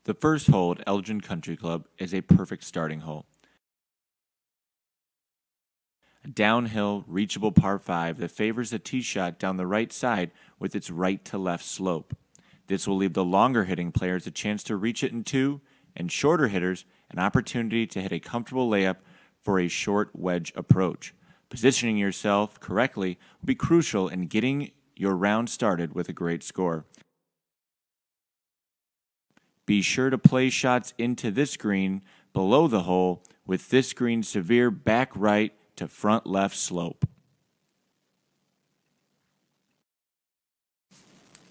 The first hole at Elgin Country Club is a perfect starting hole. A downhill, reachable par 5 that favors a tee shot down the right side with its right to left slope. This will leave the longer hitting players a chance to reach it in 2, and shorter hitters an opportunity to hit a comfortable layup for a short wedge approach. Positioning yourself correctly will be crucial in getting your round started with a great score. Be sure to play shots into this green below the hole with this green's severe back right to front left slope.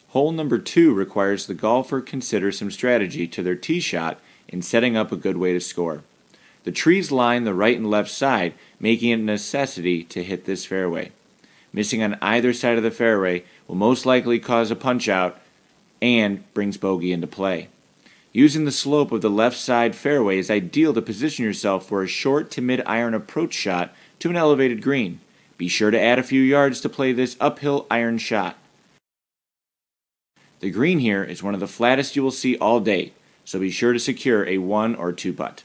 Hole number 2 requires the golfer consider some strategy to their tee shot in setting up a good way to score. The trees line the right and left side, making it a necessity to hit this fairway. Missing on either side of the fairway will most likely cause a punch-out and brings bogey into play. Using the slope of the left side fairway is ideal to position yourself for a short to mid-iron approach shot to an elevated green. Be sure to add a few yards to play this uphill iron shot. The green here is one of the flattest you will see all day, so be sure to secure a 1 or 2 putt.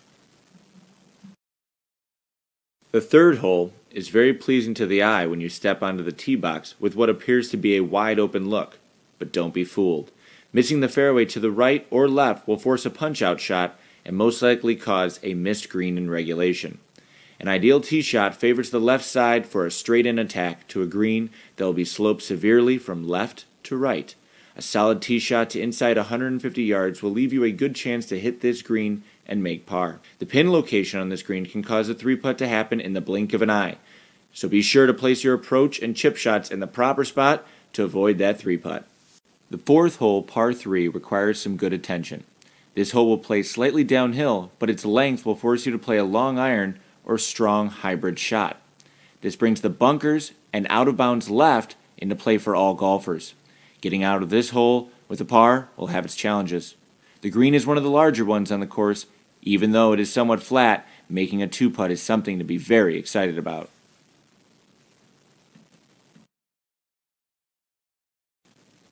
The third hole is very pleasing to the eye when you step onto the tee box with what appears to be a wide open look, but don't be fooled. Missing the fairway to the right or left will force a punch-out shot and most likely cause a missed green in regulation. An ideal tee shot favors the left side for a straight-in attack to a green that will be sloped severely from left to right. A solid tee shot to inside 150 yards will leave you a good chance to hit this green and make par. The pin location on this green can cause a 3-putt to happen in the blink of an eye, so be sure to place your approach and chip shots in the proper spot to avoid that 3-putt. The fourth hole, par 3, requires some good attention. This hole will play slightly downhill, but its length will force you to play a long iron or strong hybrid shot. This brings the bunkers and out-of-bounds left into play for all golfers. Getting out of this hole with a par will have its challenges. The green is one of the larger ones on the course. Even though it is somewhat flat, making a 2-putt is something to be very excited about.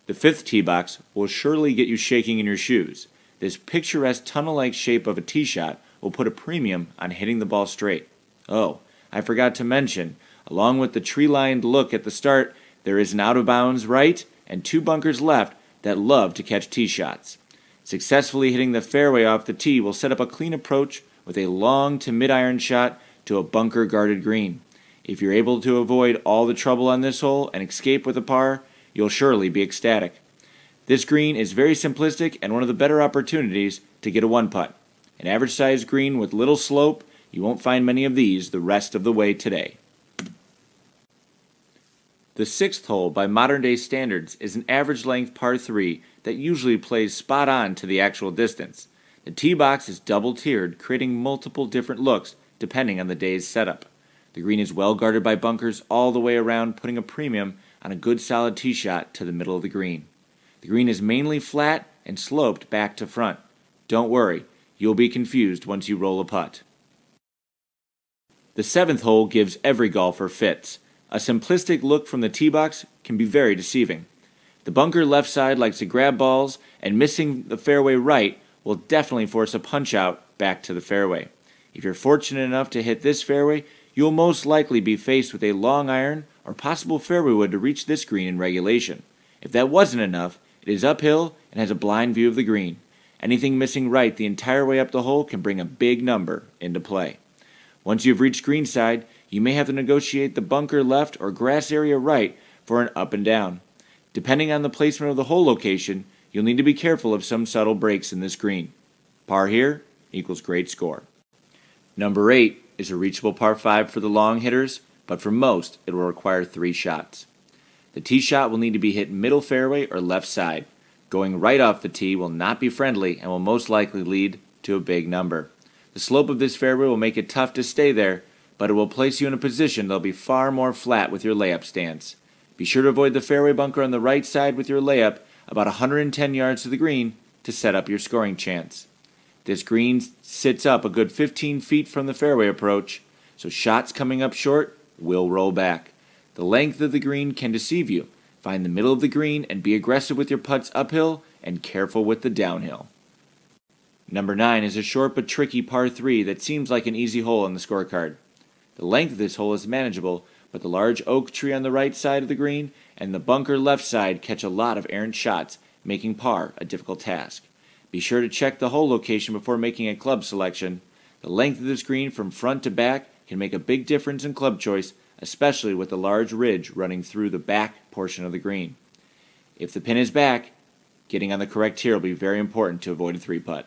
The fifth tee box will surely get you shaking in your shoes. This picturesque tunnel-like shape of a tee shot will put a premium on hitting the ball straight. Oh, I forgot to mention, along with the tree-lined look at the start, there is an out-of-bounds right and 2 bunkers left that love to catch tee shots. Successfully hitting the fairway off the tee will set up a clean approach with a long to mid-iron shot to a bunker-guarded green. If you're able to avoid all the trouble on this hole and escape with a par, you'll surely be ecstatic. This green is very simplistic and one of the better opportunities to get a 1-putt. An average-sized green with little slope, you won't find many of these the rest of the way today. The sixth hole, by modern-day standards, is an average-length par 3 that usually plays spot on to the actual distance. The tee box is double-tiered, creating multiple different looks depending on the day's setup. The green is well guarded by bunkers all the way around, putting a premium on a good solid tee shot to the middle of the green. The green is mainly flat and sloped back to front. Don't worry, you'll be confused once you roll a putt. The seventh hole gives every golfer fits. A simplistic look from the tee box can be very deceiving. The bunker left side likes to grab balls, and missing the fairway right will definitely force a punch-out back to the fairway. If you're fortunate enough to hit this fairway, you'll most likely be faced with a long iron or possible fairway wood to reach this green in regulation. If that wasn't enough, it is uphill and has a blind view of the green. Anything missing right the entire way up the hole can bring a big number into play. Once you've reached greenside, you may have to negotiate the bunker left or grass area right for an up and down. Depending on the placement of the hole location, you'll need to be careful of some subtle breaks in this green. Par here equals great score. Number 8 is a reachable par 5 for the long hitters, but for most it will require 3 shots. The tee shot will need to be hit middle fairway or left side. Going right off the tee will not be friendly and will most likely lead to a big number. The slope of this fairway will make it tough to stay there, but it will place you in a position that will be far more flat with your layup stance. Be sure to avoid the fairway bunker on the right side with your layup about 110 yards to the green to set up your scoring chance. This green sits up a good 15 feet from the fairway approach, so shots coming up short will roll back. The length of the green can deceive you. Find the middle of the green and be aggressive with your putts uphill and careful with the downhill. Number 9 is a short but tricky par 3 that seems like an easy hole on the scorecard. The length of this hole is manageable, but the large oak tree on the right side of the green and the bunker left side catch a lot of errant shots, making par a difficult task. Be sure to check the hole location before making a club selection. The length of this green from front to back can make a big difference in club choice, especially with the large ridge running through the back portion of the green. If the pin is back, getting on the correct tier will be very important to avoid a 3-putt.